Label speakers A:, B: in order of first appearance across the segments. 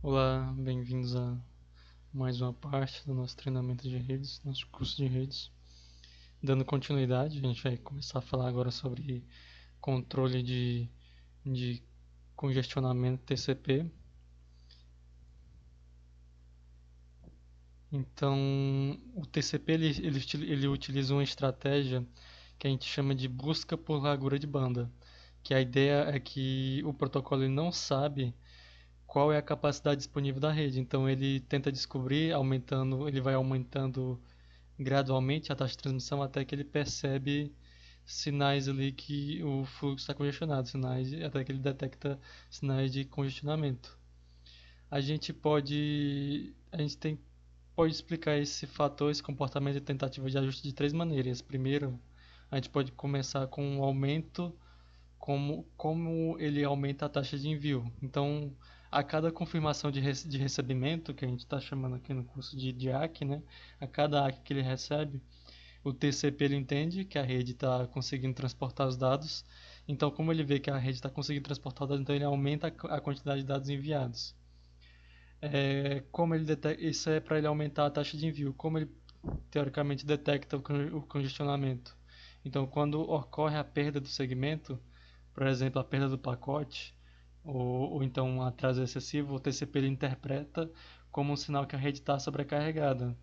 A: Olá, bem-vindos a mais uma parte do nosso treinamento de redes, nosso curso de redes. Dando continuidade, a gente vai começar a falar agora sobre controle de congestionamento TCP. Então, o TCP ele utiliza uma estratégia que a gente chama de busca por largura de banda, que a ideia é que o protocolo ele não sabe qual é a capacidade disponível da rede. Então ele tenta descobrir, ele vai aumentando gradualmente a taxa de transmissão até que ele percebe sinais ali que o fluxo está congestionado, até que ele detecta sinais de congestionamento. A gente pode explicar esse fator, esse comportamento de tentativa de ajuste de três maneiras. Primeiro, a gente pode começar com um aumento como ele aumenta a taxa de envio. Então, a cada confirmação de recebimento, que a gente está chamando aqui no curso de ACK, né? A cada ACK que ele recebe, o TCP ele entende que a rede está conseguindo transportar os dados. Então, como ele vê que a rede está conseguindo transportar os dados, então ele aumenta a quantidade de dados enviados. Isso é para ele aumentar a taxa de envio. Como ele teoricamente detecta o congestionamento. Então, quando ocorre a perda do segmento, por exemplo, a perda do pacote, ou então um atraso excessivo, o TCP ele interpreta como um sinal que a rede está sobrecarregada.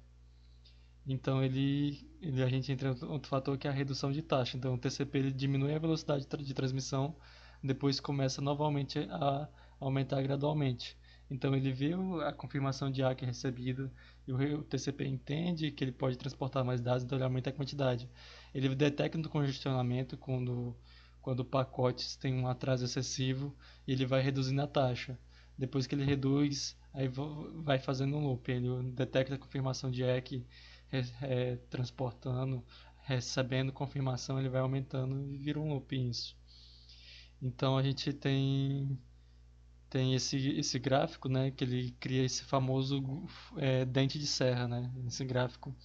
A: Então a gente entra em outro fator que é a redução de taxa. Então o TCP ele diminui a velocidade de transmissão, depois começa novamente a aumentar gradualmente. Então ele vê a confirmação de ACK recebida e o TCP entende que ele pode transportar mais dados, então ele aumenta a quantidade. Ele detecta o congestionamento quando pacotes têm um atraso excessivo e ele vai reduzindo a taxa. Depois que ele reduz, aí vai fazendo um loop. Ele detecta a confirmação de ACK transportando, recebendo confirmação, ele vai aumentando e vira um loop isso. Então a gente tem esse gráfico, né, que ele cria esse famoso dente de serra, né, esse gráfico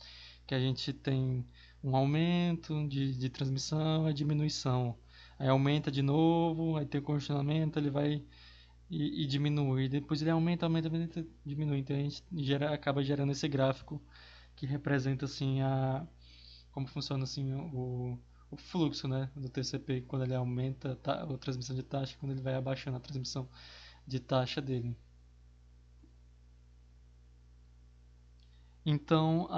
A: que a gente tem um aumento de transmissão e diminuição. Aí aumenta de novo, aí tem o congestionamento, ele vai e diminui. Depois ele aumenta, diminui. Então a gente acaba gerando esse gráfico que representa assim como funciona assim o fluxo, né, do TCP quando ele aumenta a transmissão de taxa, quando ele vai abaixando a transmissão de taxa dele. Então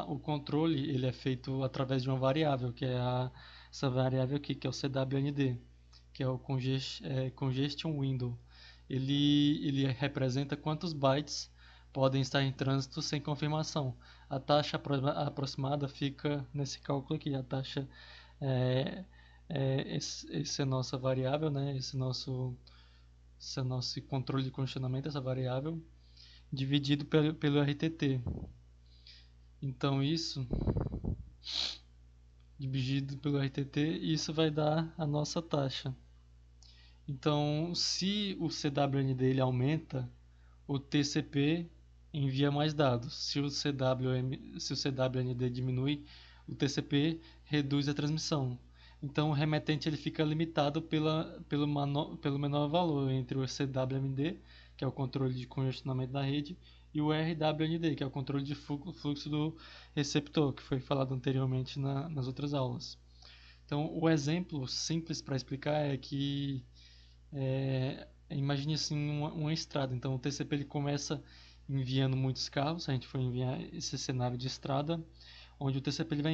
A: o controle ele é feito através de uma variável que é essa variável aqui que é o CWND, que é o Congestion Window. Ele representa quantos bytes podem estar em trânsito sem confirmação. A taxa aproximada fica nesse cálculo aqui. A taxa esse é a nossa variável, né? Esse é nosso controle de congestionamento, essa variável, dividido pelo RTT. Então isso dividido pelo RTT, isso vai dar a nossa taxa. Então, se o CWND ele aumenta, o TCP envia mais dados. Se o CWND diminui, o TCP reduz a transmissão. Então, o remetente ele fica limitado pelo menor valor entre o CWND, que é o controle de congestionamento da rede, e o RWND, que é o controle de fluxo do receptor, que foi falado anteriormente nas outras aulas. Então, o exemplo simples para explicar é que imagine assim uma estrada. Então o TCP ele começa enviando muitos carros. Se a gente for enviar esse cenário de estrada, onde o TCP ele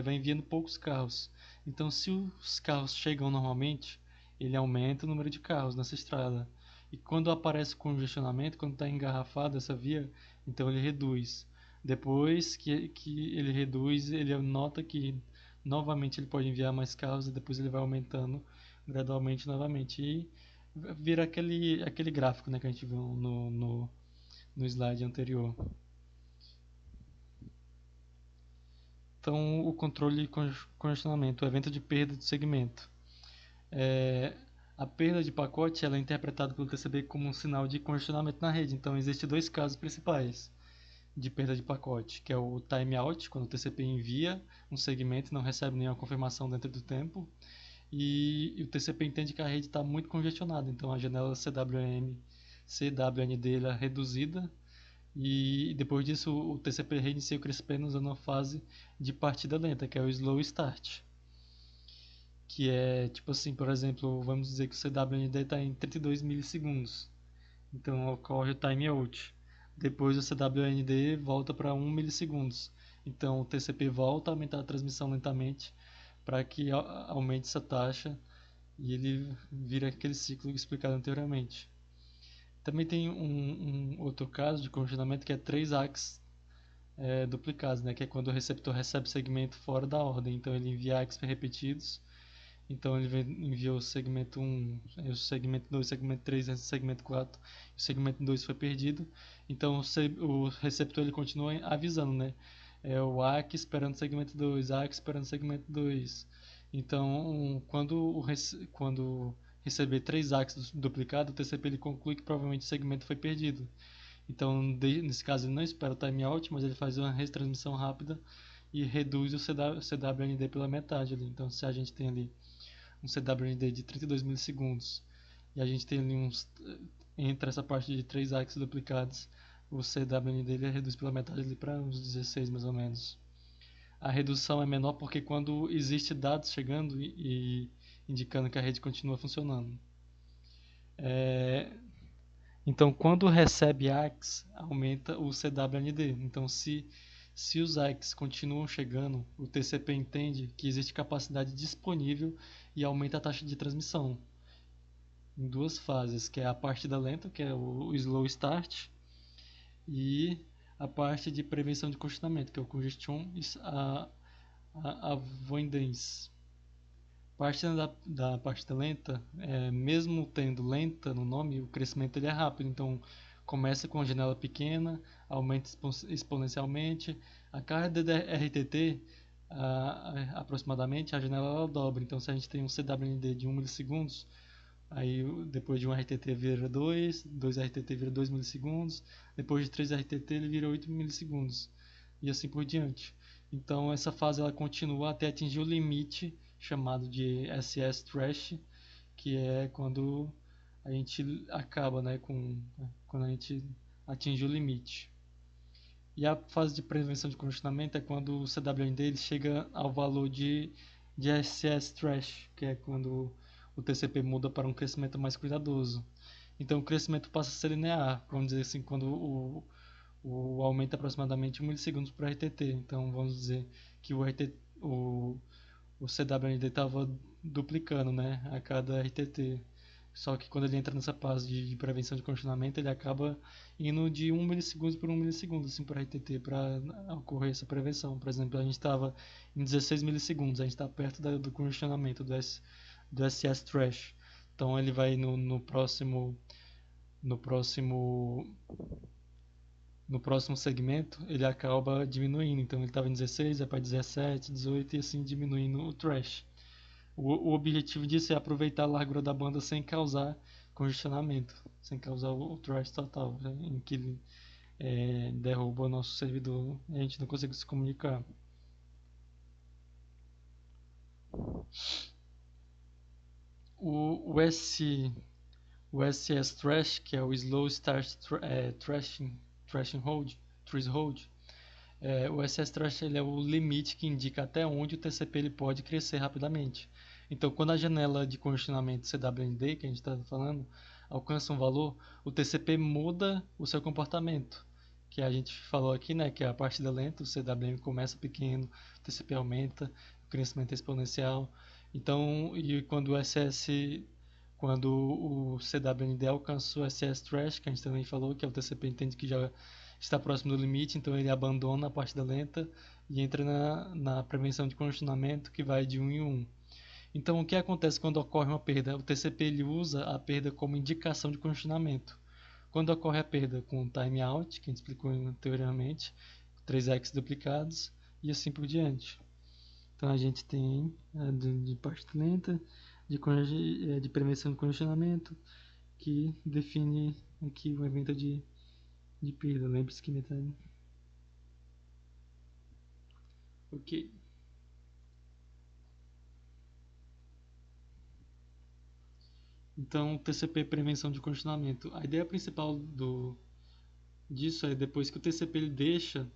A: vai enviando poucos carros. Então se os carros chegam normalmente, ele aumenta o número de carros nessa estrada. E quando aparece congestionamento, quando está engarrafada essa via, então ele reduz. Depois que ele reduz, ele nota que novamente ele pode enviar mais carros e depois ele vai aumentando gradualmente novamente. E vira aquele gráfico, né, que a gente viu no slide anterior. Então, o controle de congestionamento, o evento de perda de segmento. É, a perda de pacote ela é interpretada pelo TCP como um sinal de congestionamento na rede. Então, existem dois casos principais de perda de pacote, que é o timeout, quando o TCP envia um segmento e não recebe nenhuma confirmação dentro do tempo, e o TCP entende que a rede está muito congestionada, então a janela CWM CWND ele é reduzida, e depois disso o TCP reinicia o crescimento usando uma fase de partida lenta, que é o slow start. Que é tipo assim, por exemplo, vamos dizer que o CWND está em 32 milissegundos. Então ocorre o timeout. Depois o CWND volta para 1 milissegundos. Então o TCP volta a aumentar a transmissão lentamente para que aumente essa taxa e ele vira aquele ciclo explicado anteriormente. Também tem um outro caso de congestionamento que é 3 ACKs duplicados, né? Que é quando o receptor recebe segmento fora da ordem. Então ele envia ACKs repetidos. Então ele enviou o segmento 1, o segmento 2, o segmento 3, o segmento 4, o segmento 2 foi perdido. Então o receptor ele continua avisando, né? É o ACK esperando o segmento 2, ACK esperando o segmento 2. Então, quando receber 3 ACKs duplicados, o TCP ele conclui que provavelmente o segmento foi perdido. Então, nesse caso, ele não espera o timeout, mas ele faz uma retransmissão rápida e reduz o CWND pela metade ali. Então, se a gente tem ali um CWND de 32 milissegundos e a gente tem ali entre essa parte de 3 ACKs duplicados, o CWND ele reduz pela metade ali para uns 16 mais ou menos. A redução é menor porque quando existe dados chegando e indicando que a rede continua funcionando. Então, quando recebe ACKs, aumenta o CWND. Então, se os ACKs continuam chegando, o TCP entende que existe capacidade disponível e aumenta a taxa de transmissão em duas fases, que é a partida lenta, que é o slow start, e a parte de prevenção de congestionamento, que é o congestion avoidance. Parte da partida lenta, mesmo tendo lenta no nome, o crescimento ele é rápido. Então, começa com uma janela pequena, aumenta exponencialmente. A cada RTT, aproximadamente, a janela ela dobra. Então, se a gente tem um CWND de 1 milissegundos, aí depois de um RTT vira 2 RTT vira 2 milissegundos, depois de 3 RTT ele vira 8 milissegundos, e assim por diante. Então essa fase ela continua até atingir o limite chamado de SS Thresh, que é quando a gente acaba, né, quando a gente atinge o limite. E a fase de prevenção de congestionamento é quando o CWND ele chega ao valor de SS Thresh, que é quando o TCP muda para um crescimento mais cuidadoso. Então o crescimento passa a ser linear, vamos dizer assim, quando o aumento é aproximadamente 1 milissegundos por RTT. Então vamos dizer que o CWND estava duplicando, né, a cada RTT. Só que quando ele entra nessa fase de prevenção de congestionamento, ele acaba indo de 1 milissegundo por 1 milissegundo assim, para RTT, para ocorrer essa prevenção. Por exemplo, a gente estava em 16 milissegundos, a gente está perto do congestionamento, do SS Thresh. Então ele vai no próximo no próximo segmento ele acaba diminuindo. Então ele estava em 16, vai para 17, 18 e assim diminuindo o thresh. O objetivo disso é aproveitar a largura da banda sem causar congestionamento, sem causar o thresh total, né, em que ele derruba o nosso servidor e a gente não consegue se comunicar. O SS Thresh, que é o Slow Start Threshold, o SS Thresh ele é o limite que indica até onde o TCP ele pode crescer rapidamente. Então, quando a janela de congestionamento CWND, que a gente está falando, alcança um valor, o TCP muda o seu comportamento. Que a gente falou aqui, né, que é a partida lenta, o CWM começa pequeno, o TCP aumenta, o crescimento é exponencial. Então, e quando o CWND alcança o SS Thresh, que a gente também falou, que é o TCP entende que já está próximo do limite, então ele abandona a partida lenta e entra na prevenção de congestionamento, que vai de 1 em 1. Então, o que acontece quando ocorre uma perda? O TCP ele usa a perda como indicação de congestionamento. Quando ocorre a perda com timeout, que a gente explicou anteriormente, 3x duplicados e assim por diante. Então a gente tem de parte lenta, de prevenção de congestionamento, que define aqui o evento de perda. Lembre-se que metade. Ok. Então, TCP é prevenção de congestionamento. A ideia principal disso é depois que o TCP ele deixa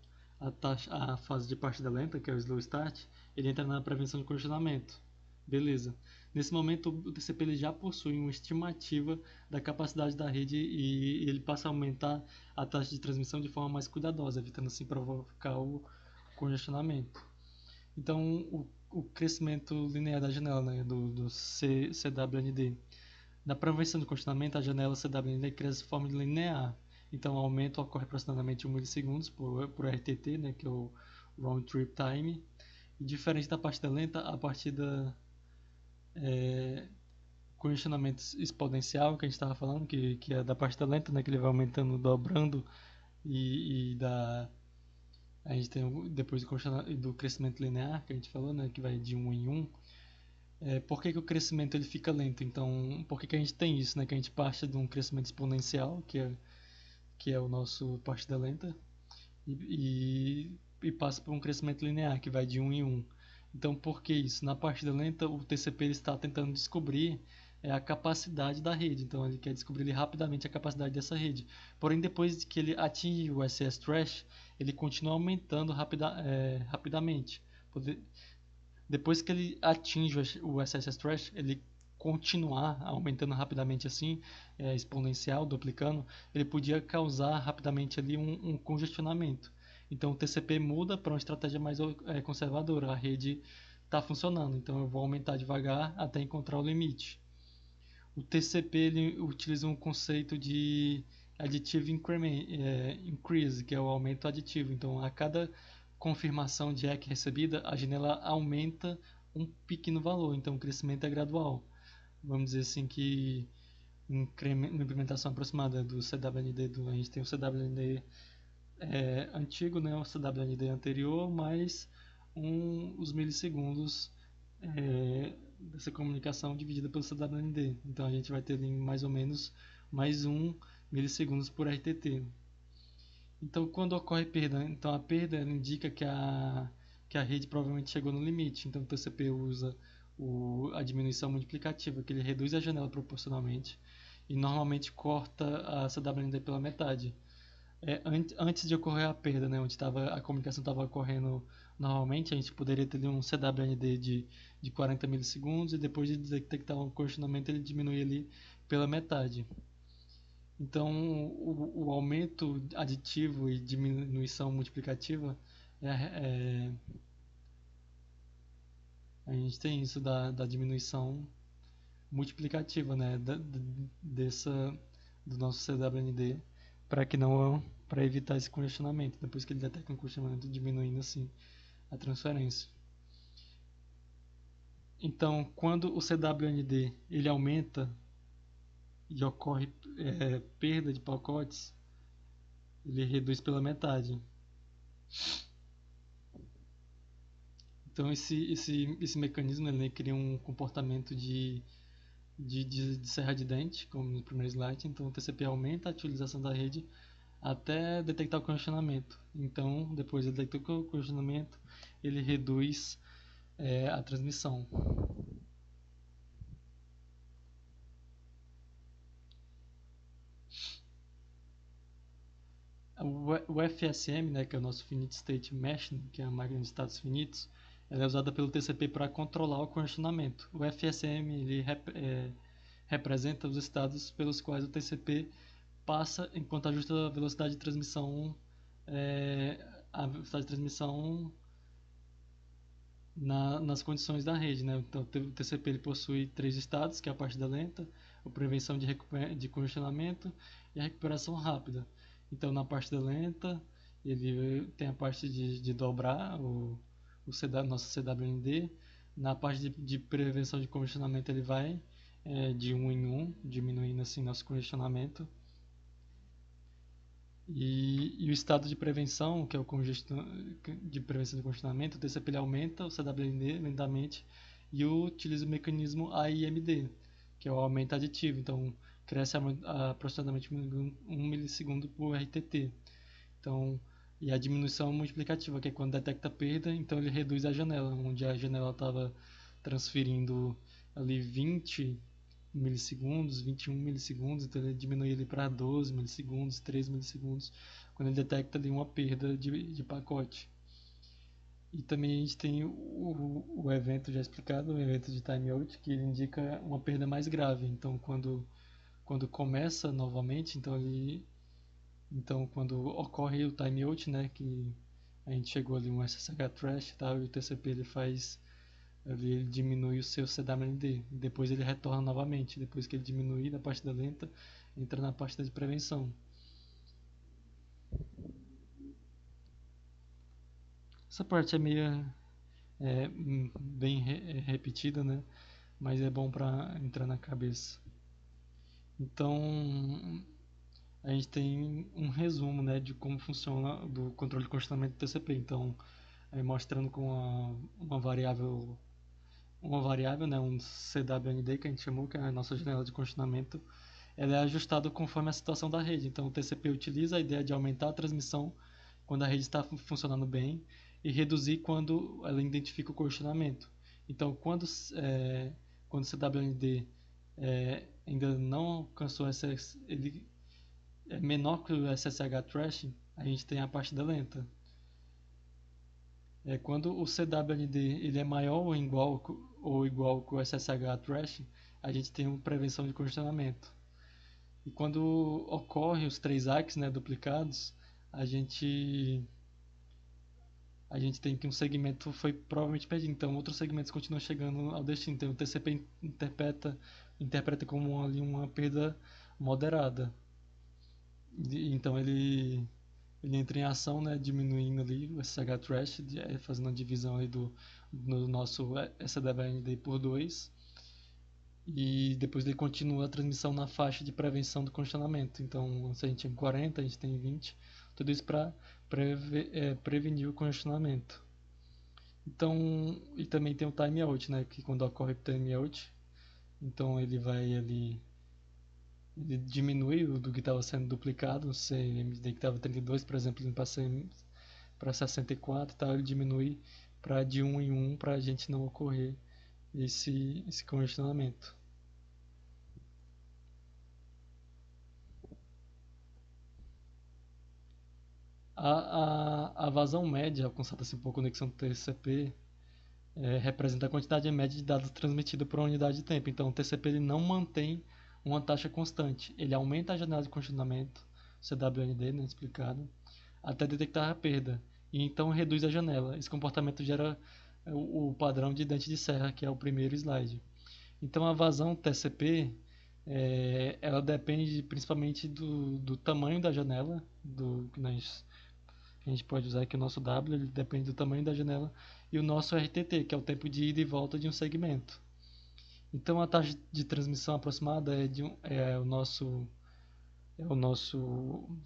A: a fase de partida lenta, que é o slow start, ele entra na prevenção de congestionamento. Beleza. Nesse momento, o TCP ele já possui uma estimativa da capacidade da rede e ele passa a aumentar a taxa de transmissão de forma mais cuidadosa, evitando assim provocar o congestionamento. Então, o crescimento linear da janela, né, do CWND. Na prevenção de congestionamento, a janela CWND cresce de forma linear. Então, o aumento ocorre aproximadamente 1 milissegundos por RTT, né, que é o Round Trip Time. E diferente da partida lenta, a partida congestionamento exponencial que a gente estava falando, que é da partida lenta, né, que ele vai aumentando, dobrando a gente tem depois do crescimento linear que a gente falou, né, que vai de 1 em 1. Por que o crescimento ele fica lento? Então, por que a gente tem isso, né? Que a gente parte de um crescimento exponencial, que é o nosso partida lenta, e passa por um crescimento linear, que vai de 1 em 1. Então, por que isso? Na partida lenta, o TCP ele está tentando descobrir a capacidade da rede. Então, ele quer descobrir rapidamente a capacidade dessa rede. Porém, depois que ele atinge o SS Thresh, ele continua aumentando rapidamente. Depois que ele atinge o SSS Thresh, ele continuar aumentando rapidamente assim, exponencial, duplicando, ele podia causar rapidamente ali um congestionamento. Então o TCP muda para uma estratégia mais conservadora. A rede está funcionando, então eu vou aumentar devagar até encontrar o limite. O TCP ele utiliza um conceito de additive increase, que é o aumento aditivo. Então, a cada confirmação de ACK recebida, a janela aumenta um pequeno valor. Então, o crescimento é gradual. Vamos dizer assim que uma implementação aproximada do CWND, a gente tem o CWND antigo, né, o CWND anterior, mais os milissegundos dessa comunicação dividida pelo CWND. Então a gente vai ter ali mais ou menos mais 1 milissegundos por RTT. Então quando ocorre perda, então a perda indica que a rede provavelmente chegou no limite. Então o TCP usa a diminuição multiplicativa, que ele reduz a janela proporcionalmente e normalmente corta a CWND pela metade. Antes de ocorrer a perda, né, onde a comunicação estava ocorrendo normalmente, a gente poderia ter um CWND de 40 milissegundos e depois de detectar um congestionamento ele diminui ali pela metade. Então, o aumento aditivo e diminuição multiplicativa, é, a gente tem isso da diminuição multiplicativa, né, do nosso CWND, para evitar esse congestionamento. Depois que ele detecta um congestionamento, diminuindo assim a transferência. Então, quando o CWND ele aumenta e ocorre perda de pacotes, ele reduz pela metade. Então, esse mecanismo ele cria um comportamento de serra de dente, como no primeiro slide. Então, o TCP aumenta a utilização da rede até detectar o congestionamento. Então, depois de detectar o congestionamento, ele reduz a transmissão. O FSM, né, que é o nosso Finite State Machine, que é a máquina de estados finitos, ela é usada pelo TCP para controlar o congestionamento. O FSM ele representa os estados pelos quais o TCP passa enquanto ajusta a velocidade de transmissão, a velocidade de transmissão nas condições da rede, né? Então, o TCP ele possui três estados, que é a partida lenta, a prevenção de congestionamento e a recuperação rápida. Então, na partida lenta, ele tem a parte de dobrar nosso CWND. Na parte de prevenção de congestionamento, ele vai de 1 em 1, diminuindo assim nosso congestionamento. E o estado de prevenção, que é o de prevenção de congestionamento, o TCP ele aumenta o CWND lentamente e utiliza o mecanismo AIMD, que é o aumento aditivo. Então, cresce aproximadamente 1 milissegundo por RTT. Então, e a diminuição multiplicativa, que é quando detecta perda, então ele reduz a janela, onde a janela estava transferindo ali 20 milissegundos, 21 milissegundos, então ele diminui ele para 12 milissegundos, 3 milissegundos, quando ele detecta ali uma perda de pacote. E também a gente tem o evento já explicado, o evento de timeout, que ele indica uma perda mais grave. Então, quando começa novamente, então quando ocorre o timeout, né, que a gente chegou ali um SSH trash e tal, e o TCP ele diminui o seu CWND, depois ele retorna novamente, depois que ele diminuir da partida lenta, entra na partida de prevenção. Essa parte é meio bem repetida, né? Mas é bom para entrar na cabeça. Então, a gente tem um resumo, né, de como funciona do controle de congestionamento do TCP. Então, mostrando com uma variável, né, um CWND que a gente chamou, que é a nossa janela de congestionamento, ela é ajustada conforme a situação da rede. Então, o TCP utiliza a ideia de aumentar a transmissão quando a rede está funcionando bem e reduzir quando ela identifica o congestionamento. Então, quando o CWND ainda não alcançou ele é menor que o SSH thrash, a gente tem a partida lenta. Quando o CWND ele é maior ou igual que o SSH thrash, a gente tem uma prevenção de congestionamento. E quando ocorre os 3 ACKs, né, duplicados, a gente tem que um segmento foi provavelmente perdido, então outros segmentos continuam chegando ao destino. Então o TCP interpreta como ali uma perda moderada. Então ele entra em ação, né, diminuindo ali o SSH thrash, fazendo a divisão aí do nosso SWND por 2. E depois ele continua a transmissão na faixa de prevenção do congestionamento. Então, se a gente tem 40, a gente tem 20, tudo isso para prevenir o congestionamento. Então, e também tem o timeout, né, que quando ocorre o timeout, então ele diminui o do que estava sendo duplicado, o CMD que estava 32, por exemplo, ele passa para 64 e tal, ele diminui para de 1 em 1 para a gente não ocorrer esse congestionamento. A vazão média alcançada assim, por conexão TCP representa a quantidade média de dados transmitida por uma unidade de tempo. Então, o TCP ele não mantém uma taxa constante. Ele aumenta a janela de congestionamento, CWND, né, explicado, até detectar a perda. E então reduz a janela. Esse comportamento gera o padrão de dente de serra, que é o primeiro slide. Então, a vazão TCP ela depende principalmente do tamanho da janela, do que a gente pode usar aqui o nosso W, ele depende do tamanho da janela, e o nosso RTT, que é o tempo de ida e volta de um segmento. Então a taxa de transmissão aproximada é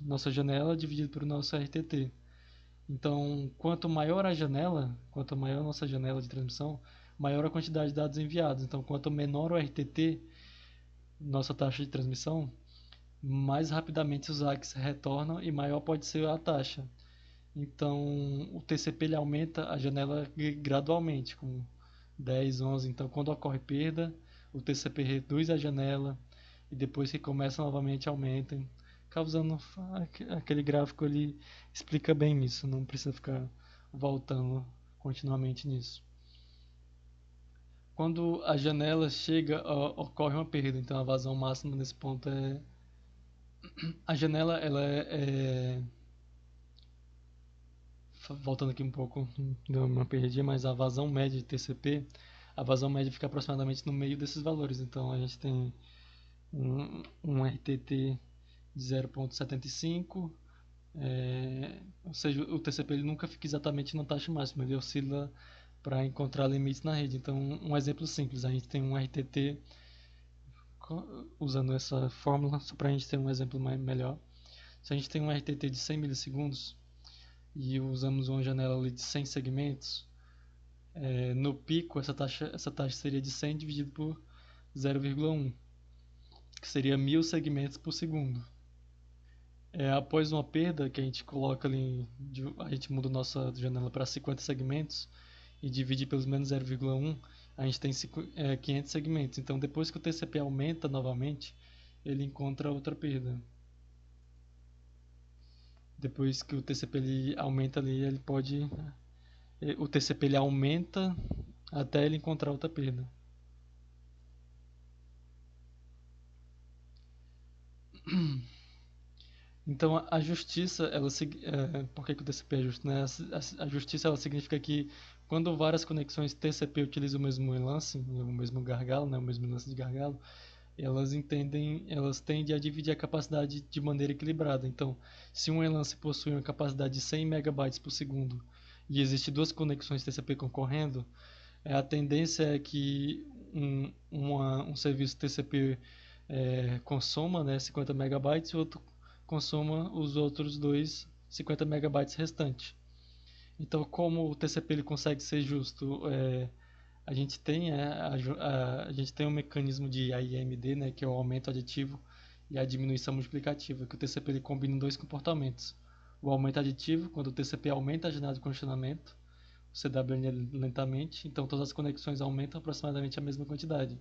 A: nossa janela dividido pelo nosso RTT. Então, quanto maior a janela, quanto maior a nossa janela de transmissão, maior a quantidade de dados enviados. Então, quanto menor o RTT, nossa taxa de transmissão, mais rapidamente os ACKs retornam e maior pode ser a taxa. Então, o TCP ele aumenta a janela gradualmente, com 10, 11. Então, quando ocorre perda, o TCP reduz a janela e depois que começa novamente aumenta, causando aquele gráfico ali explica bem isso, não precisa ficar voltando continuamente nisso. Quando a janela chega, ocorre uma perda, então a vazão máxima nesse ponto a janela ela voltando aqui um pouco, deu uma perdidinha, mas a vazão média de TCP, a vazão média fica aproximadamente no meio desses valores. Então a gente tem um RTT de 0.75, ou seja, o TCP ele nunca fica exatamente na taxa máxima, ele oscila para encontrar limites na rede. Então, um exemplo simples, a gente tem um RTT, usando essa fórmula, só para a gente ter um exemplo melhor. Se a gente tem um RTT de 100 milissegundos, e usamos uma janela ali de 100 segmentos, no pico essa taxa seria de 100 dividido por 0,1, que seria 1000 segmentos por segundo. Após uma perda que a gente coloca ali, a gente muda nossa janela para 50 segmentos e divide pelos menos 0,1, a gente tem 500 segmentos. Então, depois que o TCP aumenta novamente, ele encontra outra perda. Depois que o TCP ele aumenta ali, ele pode. O TCP ele aumenta até ele encontrar outra perda. Então a justiça, por que o TCP é justo, né? A justiça ela significa que quando várias conexões TCP utilizam o mesmo enlace, o mesmo gargalo, né, o mesmo enlace de gargalo, elas tendem a dividir a capacidade de maneira equilibrada. Então, se um enlace possui uma capacidade de 100 megabytes por segundo e existe duas conexões TCP concorrendo, a tendência é que um serviço TCP consuma, né, 50 megabytes e o outro consuma os outros dois 50 megabytes restantes. Então, como o TCP ele consegue ser justo, a gente tem a gente tem um mecanismo de AIMD, né, que é o aumento aditivo e a diminuição multiplicativa, que o TCP ele combina dois comportamentos. O aumento aditivo, quando o TCP aumenta a janela de congestionamento, o CWN lentamente, então todas as conexões aumentam aproximadamente a mesma quantidade.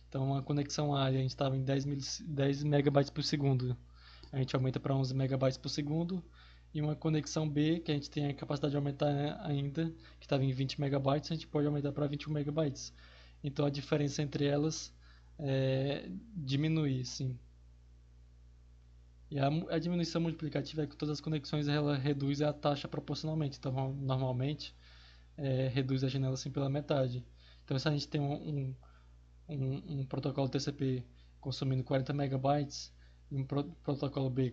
A: Então, a conexão A a gente estava em 10 megabytes por segundo, a gente aumenta para 11 megabytes por segundo, e uma conexão B, que a gente tem a capacidade de aumentar ainda, que estava em 20 megabytes, a gente pode aumentar para 21 megabytes. Então a diferença entre elas diminui, sim. E a diminuição multiplicativa é que todas as conexões ela reduz a taxa proporcionalmente. Então, normalmente, reduz a janela assim pela metade. Então, se a gente tem um protocolo TCP consumindo 40 megabytes e um protocolo B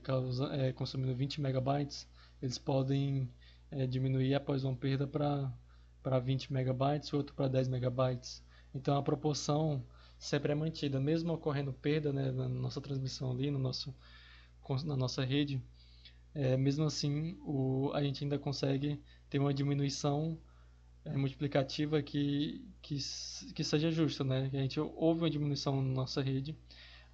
A: consumindo 20 megabytes, eles podem diminuir após uma perda para 20 megabytes e outro para 10 megabytes. Então a proporção sempre é mantida, mesmo ocorrendo perda, né, na nossa transmissão ali, na nossa rede, mesmo assim a gente ainda consegue ter uma diminuição multiplicativa que seja justa, né? A gente houve uma diminuição na nossa rede,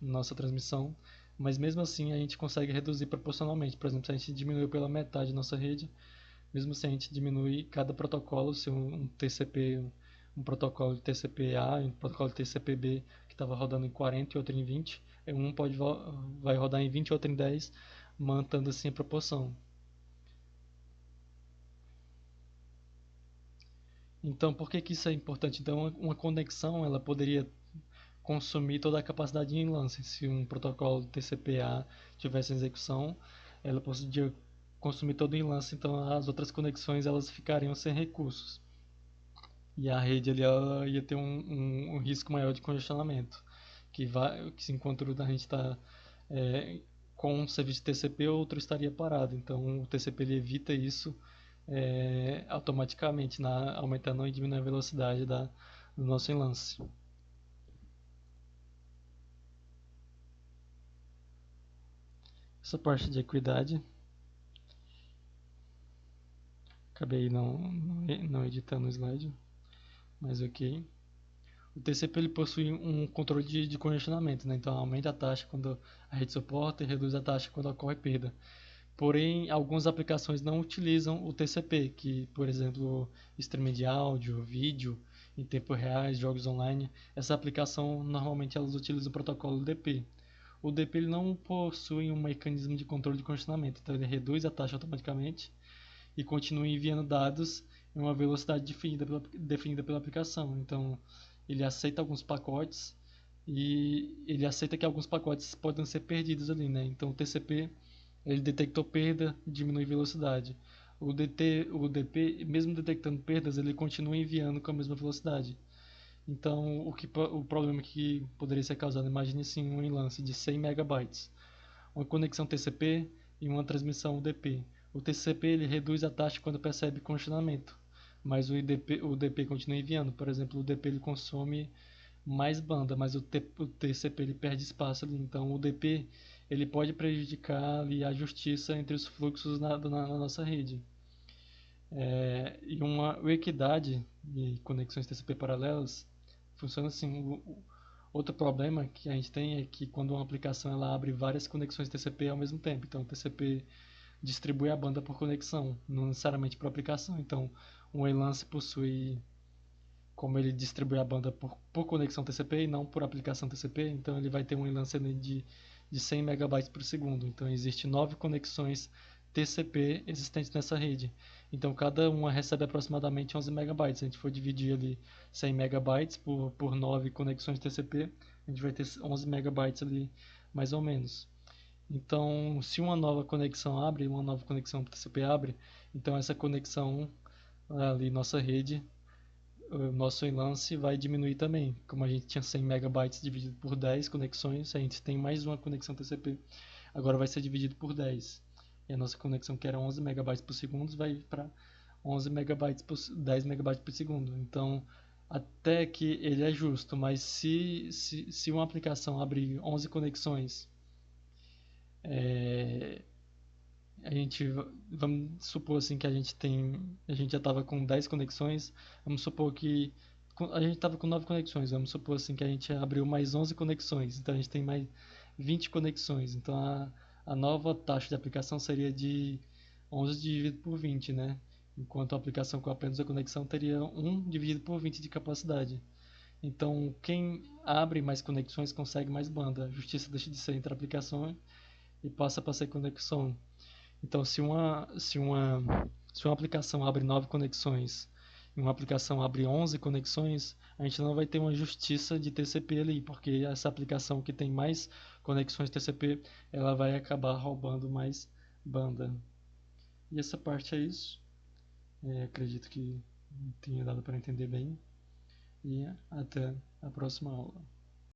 A: na nossa transmissão, mas mesmo assim a gente consegue reduzir proporcionalmente. Por exemplo, se a gente diminuiu pela metade a nossa rede, mesmo se a gente diminui cada protocolo, se um TCP, um protocolo de TCP-A e um protocolo de TCP-B que estava rodando em 40 e outro em 20, vai rodar em 20 e outro em 10, mantendo assim a proporção. Então, por que que isso é importante? Então, uma conexão, ela poderia consumir toda a capacidade em lance. Se um protocolo TCP/A tivesse em execução, ela poderia consumir todo em lance, então as outras conexões elas ficariam sem recursos. E a rede ali, ela ia ter um risco maior de congestionamento, que enquanto a gente está com um serviço de TCP, outro estaria parado. Então o TCP ele evita isso automaticamente, aumentando e diminuindo a velocidade do nosso enlace. Essa parte de equidade, acabei não editando o slide, mas ok. O TCP ele possui um controle de congestionamento, né? Então aumenta a taxa quando a rede suporta e reduz a taxa quando ocorre perda. Porém, algumas aplicações não utilizam o TCP, que, por exemplo, streaming de áudio, vídeo, em tempo real, jogos online. Essa aplicação, normalmente, elas utilizam o protocolo UDP. O UDP ele não possui um mecanismo de controle de congestionamento, então ele reduz a taxa automaticamente e continua enviando dados em uma velocidade definida pela aplicação. Então, ele aceita alguns pacotes e ele aceita que alguns pacotes podem ser perdidos ali, né? Então, o TCP ele detectou perda, diminui velocidade. O DP, mesmo detectando perdas, ele continua enviando com a mesma velocidade. Então, o problema que poderia ser causado, imagine assim, um enlace de 100 megabytes, uma conexão TCP e uma transmissão UDP. O TCP ele reduz a taxa quando percebe congestionamento, mas o DP continua enviando. Por exemplo, o UDP ele consome mais banda, mas o TCP ele perde espaço ali. Então o DP ele pode prejudicar ali a justiça entre os fluxos na nossa rede. E uma equidade de conexões TCP paralelas funciona assim. Outro problema que a gente tem é que quando uma aplicação ela abre várias conexões TCP ao mesmo tempo, então o TCP distribui a banda por conexão, não necessariamente por aplicação. Então, um enlace possui como ele distribui a banda por conexão TCP e não por aplicação TCP, então ele vai ter um lance de 100 megabytes por segundo. Então existe 9 conexões TCP existentes nessa rede. Então cada uma recebe aproximadamente 11 megabytes. Se a gente for dividir ali 100 megabytes por 9 conexões TCP, a gente vai ter 11 megabytes ali mais ou menos. Então, se uma nova conexão abre, uma nova conexão TCP abre, então essa conexão ali, nossa rede, o nosso enlace vai diminuir também. Como a gente tinha 100 megabytes dividido por 10 conexões, a gente tem mais uma conexão TCP, agora vai ser dividido por 10. E a nossa conexão, que era 11 megabytes por segundo, vai para 11 megabytes por 10 megabytes por segundo. Então, até que ele é justo, mas se uma aplicação abrir 11 conexões, é, a gente, vamos supor assim que a gente já estava com 10 conexões, vamos supor que a gente estava com 9 conexões, vamos supor assim que a gente abriu mais 11 conexões, então a gente tem mais 20 conexões, então a nova taxa de aplicação seria de 11 dividido por 20, né? Enquanto a aplicação com apenas a conexão teria 1 dividido por 20 de capacidade. Então, quem abre mais conexões consegue mais banda. A justiça deixa de ser entre aplicação e passa para ser conexão. Então, se uma aplicação abre 9 conexões e uma aplicação abre 11 conexões, a gente não vai ter uma justiça de TCP ali, porque essa aplicação que tem mais conexões TCP, ela vai acabar roubando mais banda. E essa parte é isso. Acredito que tenha dado para entender bem. E até a próxima aula.